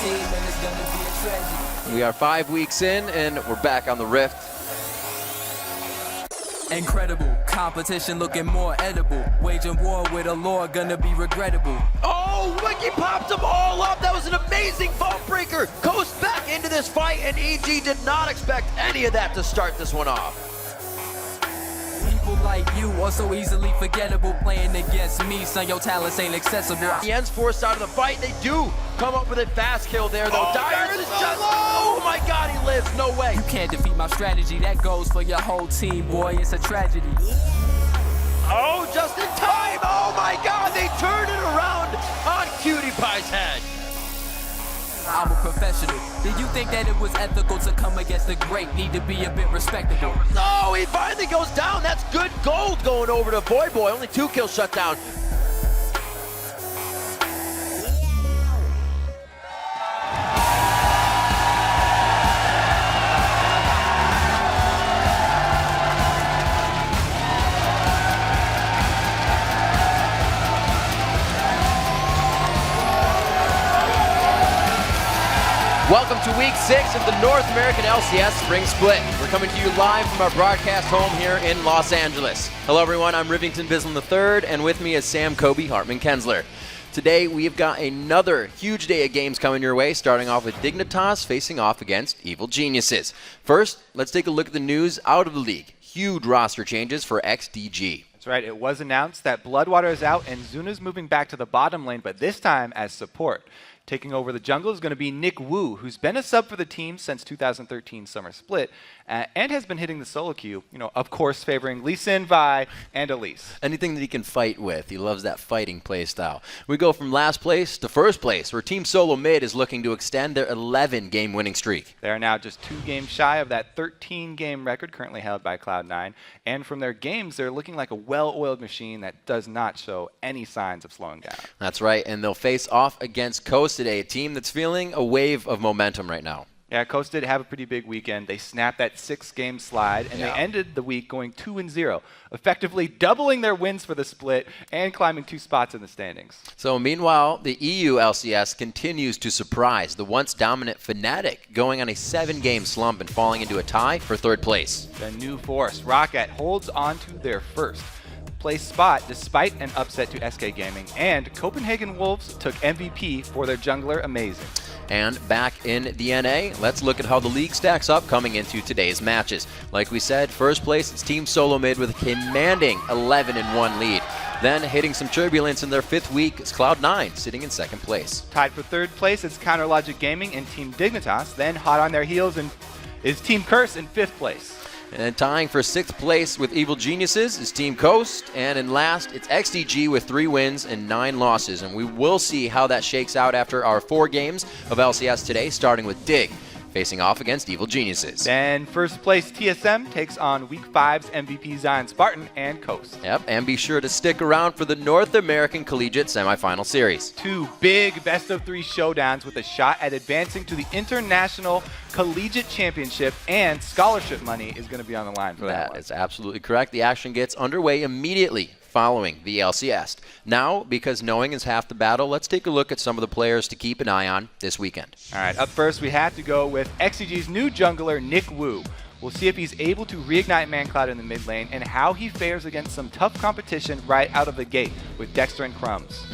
team, and it's gonna be a tragedy. We are 5 weeks in, and we're back on the Rift. Incredible competition, looking more edible. Waging war with a lore, gonna be regrettable. Oh, Wiki popped them all up. That was an amazing vault breaker. Coast back into this fight, and EG did not expect any of that to start this one off. People like you are so easily forgettable. Playing against me, son, your talents ain't accessible. The end's forced out of the fight. They do come up with a fast kill there, though. Dyers is just, oh my God, he lives. No way. You can't defeat my strategy. That goes for your whole team, boy. It's a tragedy. Oh, just in time. Oh my God, they turned it around on Cutie Pie's head. I'm a professional. Did you think that it was ethical to come against the great? Need to be a bit respectable. No, he finally goes down. That's good gold going over to Boy. Only 2 kills shut down. Welcome to week 6 of the North American LCS Spring Split. We're coming to you live from our broadcast home here in Los Angeles. Hello everyone, I'm Rivington Bislin III, and with me is Sam Kobe Hartman-Kensler. Today we've got another huge day of games coming your way, starting off with Dignitas facing off against Evil Geniuses. First, let's take a look at the news out of the league. Huge roster changes for XDG. That's right, it was announced that Bloodwater is out and Zuna's moving back to the bottom lane, but this time as support. Taking over the jungle is going to be Nick Wu, who's been a sub for the team since 2013 Summer Split, and has been hitting the solo queue, of course favoring Lee Sin, Vi, and Elise. Anything that he can fight with. He loves that fighting play style. We go from last place to first place, where Team Solo Mid is looking to extend their 11-game winning streak. They are now just 2 games shy of that 13-game record currently held by Cloud9, and from their games, they're looking like a well-oiled machine that does not show any signs of slowing down. That's right, and they'll face off against Coast today, a team that's feeling a wave of momentum right now. Yeah, Coast did have a pretty big weekend. They snapped that 6-game slide, and they ended the week going 2-0, effectively doubling their wins for the split and climbing 2 spots in the standings. So meanwhile, the EU LCS continues to surprise the once dominant Fnatic, going on a 7-game slump and falling into a tie for 3rd place. The new force, Rocket, holds on to their first place spot despite an upset to SK Gaming, and Copenhagen Wolves took MVP for their jungler Amazing. And back in the NA, let's look at how the league stacks up coming into today's matches. Like we said, first place it's Team Solo Mid with a commanding 11-1 lead. Then hitting some turbulence in their 5th week is Cloud9 sitting in 2nd place. Tied for 3rd place it's Counterlogic Gaming and Team Dignitas. Then hot on their heels is Team Curse in 5th place. And tying for 6th place with Evil Geniuses is Team Coast. And in last, it's XDG with 3 wins and 9 losses. And we will see how that shakes out after our 4 games of LCS today, starting with Dig, facing off against Evil Geniuses. Then first place TSM takes on Week 5's MVP Zion Spartan and Coast. Yep, and be sure to stick around for the North American Collegiate Semifinal Series. 2 big best-of-3 showdowns with a shot at advancing to the International Collegiate Championship, and scholarship money is going to be on the line for that one. That is absolutely correct. The action gets underway immediately following the LCS. Now, because knowing is half the battle, let's take a look at some of the players to keep an eye on this weekend. All right, up first we have to go with XCG's new jungler, Nick Wu. We'll see if he's able to reignite ManCloud in the mid lane and how he fares against some tough competition right out of the gate with Dexter and Crumbs.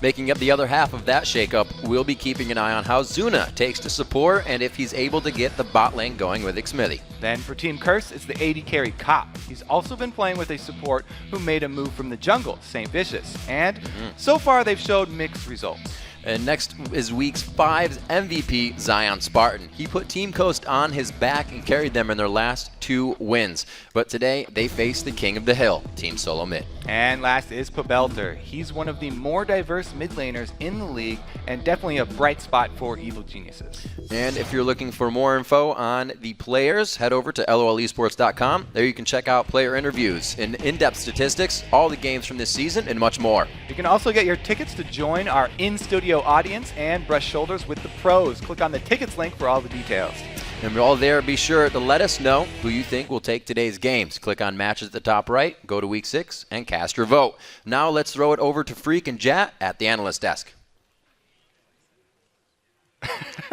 Making up the other half of that shakeup, we'll be keeping an eye on how Zuna takes to support and if he's able to get the bot lane going with Xmithy. Then for Team Curse, it's the AD carry Cop. He's also been playing with a support who made a move from the jungle, St. Vicious. And so far they've showed mixed results. And next is Week 5's MVP, Zion Spartan. He put Team Coast on his back and carried them in their last 2 wins. But today, they face the king of the hill, Team Solo Mid. And last is Pabelter. He's one of the more diverse mid laners in the league and definitely a bright spot for Evil Geniuses. And if you're looking for more info on the players, head over to lolesports.com. There you can check out player interviews and in-depth statistics, all the games from this season, and much more. You can also get your tickets to join our in-studio audience and brush shoulders with the pros. Click on the tickets link for all the details. And while there, be sure to let us know who you think will take today's games. Click on matches at the top right, go to Week 6, and cast your vote. Now let's throw it over to Freak and Jat at the Analyst desk.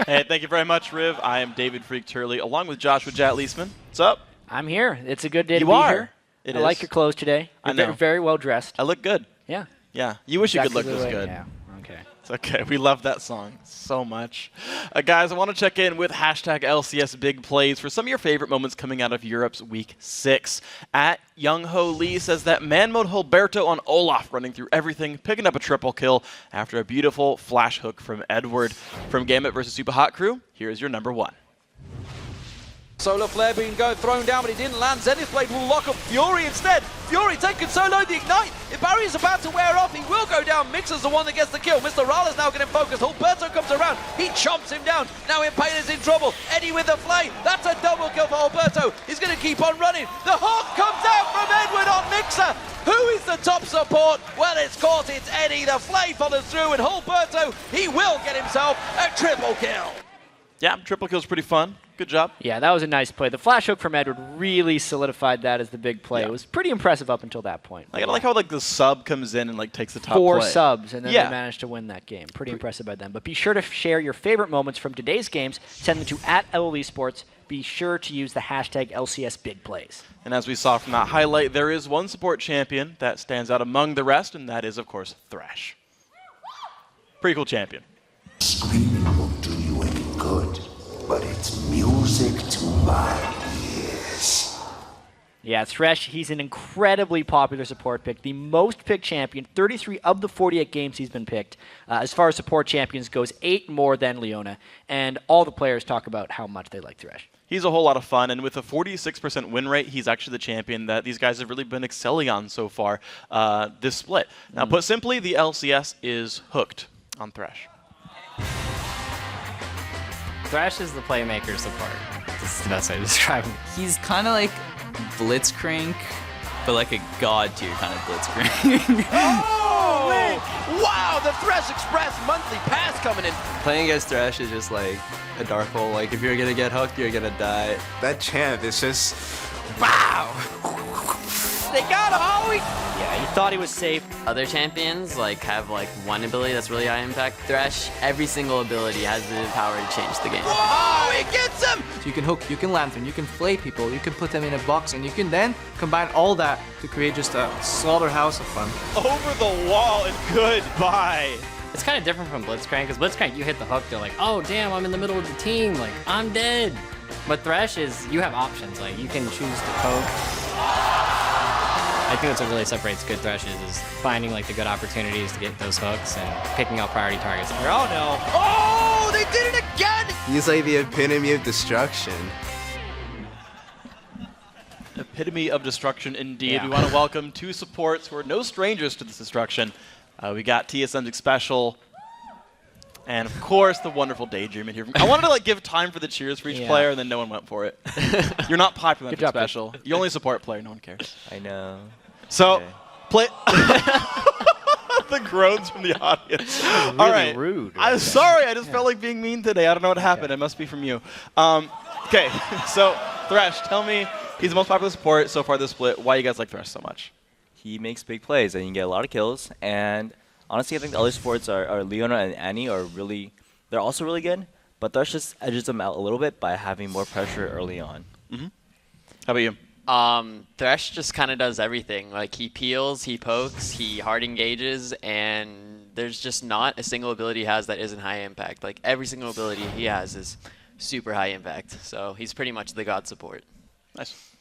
Hey, thank you very much, Riv. I am David Freak Turley, along with Joshua Jat Leisman. What's up? I'm here. It's a good day to You be are. here. It I is. like your clothes today. I You're know. very well dressed. I look good. Yeah. Yeah. You wish you could Exactly look the this way- good. Yeah. Okay. It's okay. We love that song so much. Guys, I want to check in with hashtag LCS Big Plays for some of your favorite moments coming out of Europe's Week 6. At Young Ho Lee says that man mode Hilberto on Olaf running through everything, picking up a triple kill after a beautiful flash hook from Edward. From Gambit versus Super Hot Crew, here's your number 1. Solar Flare being thrown down, but he didn't land. Zenith Blade will lock up Fury instead. Fury taking Solo the Ignite. If Barry's about to wear off, he will go down. Mixer's the one that gets the kill. Mr. Rala's now getting focused. Alberto comes around. He chomps him down. Now Impaler's in trouble. Eddie with the flame. That's a double kill for Alberto. He's going to keep on running. The hook comes out from Edward on Mixer. Who is the top support? Well, it's course it's Eddie. The flame follows through, and Alberto, he will get himself a triple kill. Yeah, triple kill's pretty fun. Good job. Yeah, that was a nice play. The flash hook from Edward really solidified that as the big play. Yeah. It was pretty impressive up until that point. I like how the sub comes in and takes the top 4 play. subs, and then Yeah. they managed to win that game. Pretty impressive by them. But be sure to share your favorite moments from today's games. Send them to @LOL Esports. Be sure to use the hashtag LCS Big Plays. And as we saw from that highlight, there is one support champion that stands out among the rest, and that is, of course, Thresh. Pretty cool champion. Screaming won't do you any good, but it's music to my ears. Yeah, Thresh, he's an incredibly popular support pick. The most picked champion, 33 of the 48 games he's been picked. As far as support champions goes, 8 more than Leona. And all the players talk about how much they like Thresh. He's a whole lot of fun, and with a 46% win rate, he's actually the champion that these guys have really been excelling on so far this split. Now, put simply, the LCS is hooked on Thresh. Thresh is the playmaker support. That's the best way to describe him. He's kind of like Blitzcrank, but like a god tier kind of Blitzcrank. Oh, wow, the Thresh Express monthly pass coming in. Playing against Thresh is just like a dark hole. Like if you're gonna get hooked, you're gonna die. That champ is just wow. They got him, Howie. Yeah, he thought he was safe. Other champions have one ability that's really high impact. Thresh, every single ability has the power to change the game. Oh, he gets him. So you can hook, you can lantern, you can flay people, you can put them in a box, and you can then combine all that to create just a slaughterhouse of fun. Over the wall and goodbye. It's kind of different from Blitzcrank, because Blitzcrank, you hit the hook, they're like, oh, damn, I'm in the middle of the team. Like, I'm dead. But Thresh is, you have options. Like, you can choose to poke. I think that's what really separates good Threshes is finding the good opportunities to get those hooks and picking out priority targets. Oh, no. Oh, they did it again. He's like the epitome of destruction. Epitome of destruction, indeed. Yeah. We want to welcome 2 supports who are no strangers to this destruction. We got TSM's Special, and of course the wonderful Daydream in here. I wanted to give time for the cheers for each player, and then no one went for it. You're not popular enough for Special. You only support player. No one cares. I know. So, Okay. play. The groans from the audience. Really All right. rude. I'm sorry. I just felt like being mean today. I don't know what happened. It must be from you. Okay. So, Thresh, tell me, he's the most popular support so far this split. Why you guys like Thresh so much? He makes big plays and you can get a lot of kills. And honestly, I think the other supports are Leona and Annie are really, they're also really good. But Thresh just edges them out a little bit by having more pressure early on. Mm-hmm. How about you? Thresh just kind of does everything. He peels, he pokes, he hard engages, and there's just not a single ability he has that isn't high impact. Every single ability he has is super high impact. So he's pretty much the god support. Nice.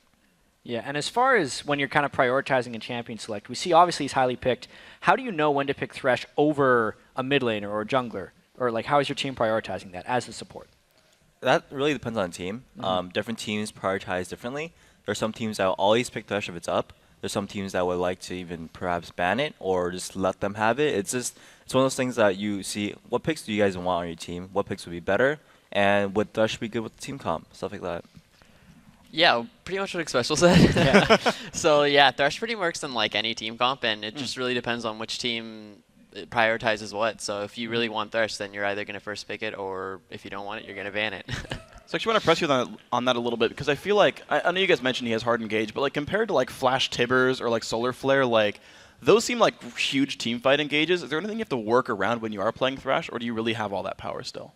Yeah, and as far as when you're kind of prioritizing a champion select, we see obviously he's highly picked. How do you know when to pick Thresh over a mid laner or a jungler? Or how is your team prioritizing that as the support? That really depends on the team. Different teams prioritize differently. There are some teams that will always pick Thresh if it's up. There's some teams that would like to even perhaps ban it or just let them have it. It's one of those things that you see, what picks do you guys want on your team? What picks would be better? And would Thresh be good with the team comp? Stuff like that. Yeah, pretty much what Special said. Yeah. So yeah, Thresh pretty works in any team comp, and it just really depends on which team prioritizes what. So if you really want Thresh, then you're either going to first pick it, or if you don't want it, you're going to ban it. So I actually want to press you on that a little bit, because I feel like, I know you guys mentioned he has hard engage, but compared to Flash Tibbers or Solar Flare, those seem like huge team fight engages. Is there anything you have to work around when you are playing Thresh, or do you really have all that power still?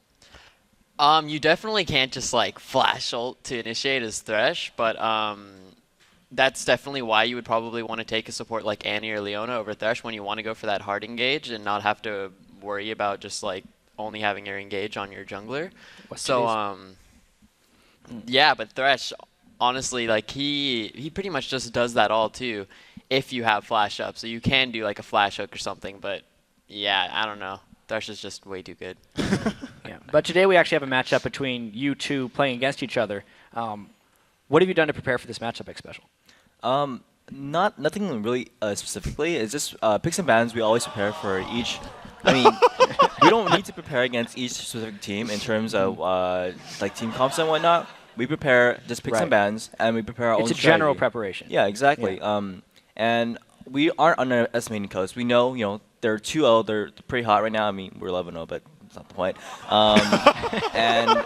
You definitely can't just like flash ult to initiate as Thresh, but that's definitely why you would probably want to take a support like Annie or Leona over Thresh when you want to go for that hard engage and not have to worry about just like only having your engage on your jungler. Yeah, but Thresh, honestly, like he pretty much just does that all too if you have flash up. So you can do like a flash hook or something, but yeah, I don't know. Thresh is just way too good. Yeah. But today we actually have a matchup between you two playing against each other. What have you done to prepare for this matchup, X Special? Nothing really specifically. It's just picks and bans. We always prepare for each. I mean, we don't need to prepare against each specific team in terms of like team comps and whatnot. We prepare just picks and bans, and we prepare our own It's a strategy. general preparation. Yeah, exactly. Yeah. And we aren't underestimating Coast. We know, they're 2-0. They're pretty hot right now. I mean, we're 11-0, but that's not the point. And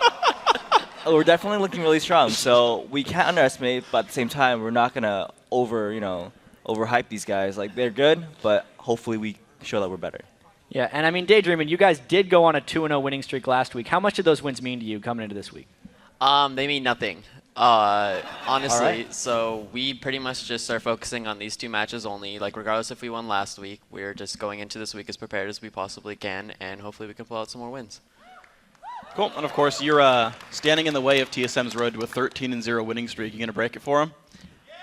we're definitely looking really strong. So we can't underestimate, but at the same time, we're not gonna overhype these guys. Like they're good, but hopefully we show that we're better. Yeah, and I mean, Daydreaming, you guys did go on a 2-0 winning streak last week. How much did those wins mean to you coming into this week? They mean nothing. Honestly, right. So we pretty much just are focusing on these 2 matches only. Like regardless if we won last week, we're just going into this week as prepared as we possibly can, and hopefully we can pull out some more wins. Cool. And of course, you're standing in the way of TSM's road to a 13-0 winning streak. You gonna break it for him?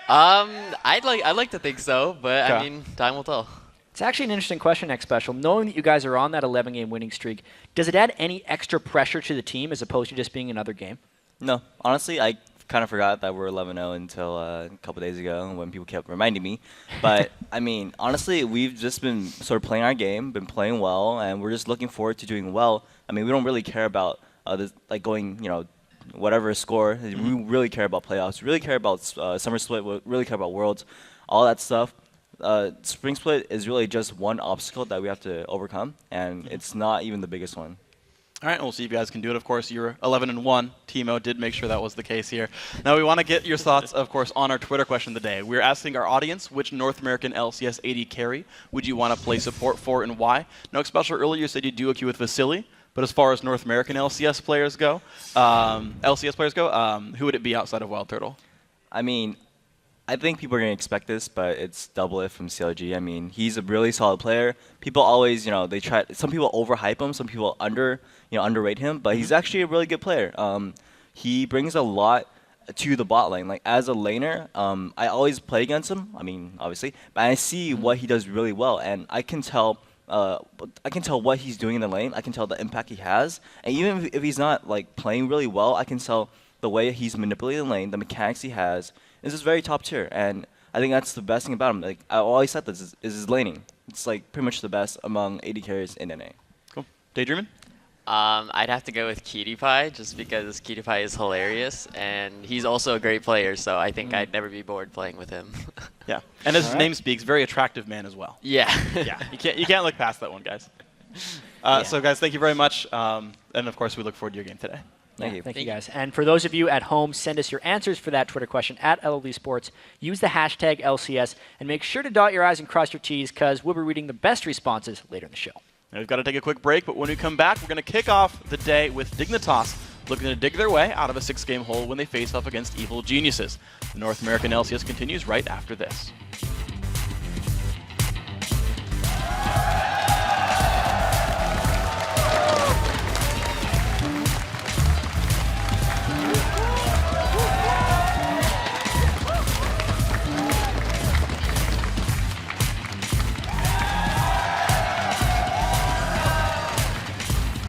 I'd like to think so, but I mean, time will tell. It's actually an interesting question, X Special. Knowing that you guys are on that 11-game winning streak, does it add any extra pressure to the team as opposed to just being another game? No, honestly, I kind of forgot that we're 11-0 until a couple days ago when people kept reminding me. But I mean, honestly, we've just been sort of playing our game, been playing well, and we're just looking forward to doing well. I mean, we don't really care about going, whatever score. We really care about playoffs. We really care about summer split. We really care about worlds, all that stuff. Spring split is really just one obstacle that we have to overcome, and it's not even the biggest one. All right, and we'll see if you guys can do it. Of course, you're 11-1. Timo did make sure that was the case here. Now, we want to get your thoughts, of course, on our Twitter question of the day. We're asking our audience, which North American LCS AD carry would you want to play support for and why? Now, especially earlier, you said you do a queue with Vasily, but as far as North American LCS players go, who would it be outside of Wild Turtle? I mean, I think people are going to expect this, but it's Double It from CLG. I mean, he's a really solid player. People always, they try. Some people overhype him. Some people underrate him. But he's actually a really good player. He brings a lot to the bot lane. Like as a laner, I always play against him. I mean, obviously, but I see what he does really well, and I can tell. What he's doing in the lane. I can tell the impact he has, and even if he's not like playing really well, I can tell the way he's manipulating the lane, the mechanics he has. Is just very top tier, and I think that's the best thing about him. Like I always said, this is his laning. It's like pretty much the best among AD carriers in NA. Cool. Daydreaming? I'd have to go with Cutie Pie just because Cutie Pie is hilarious, and he's also a great player. So I think I'd never be bored playing with him. Yeah, and as his name speaks, very attractive man as well. Yeah. Yeah. You can't look past that one, guys. So guys, thank you very much, and of course we look forward to your game today. Thank you, guys. And for those of you at home, send us your answers for that Twitter question at LLD Sports. Use the hashtag LCS, and make sure to dot your I's and cross your T's, because we'll be reading the best responses later in the show. Now we've got to take a quick break, but when we come back, we're going to kick off the day with Dignitas looking to dig their way out of a 6-game hole when they face off against Evil Geniuses. The North American LCS continues right after this.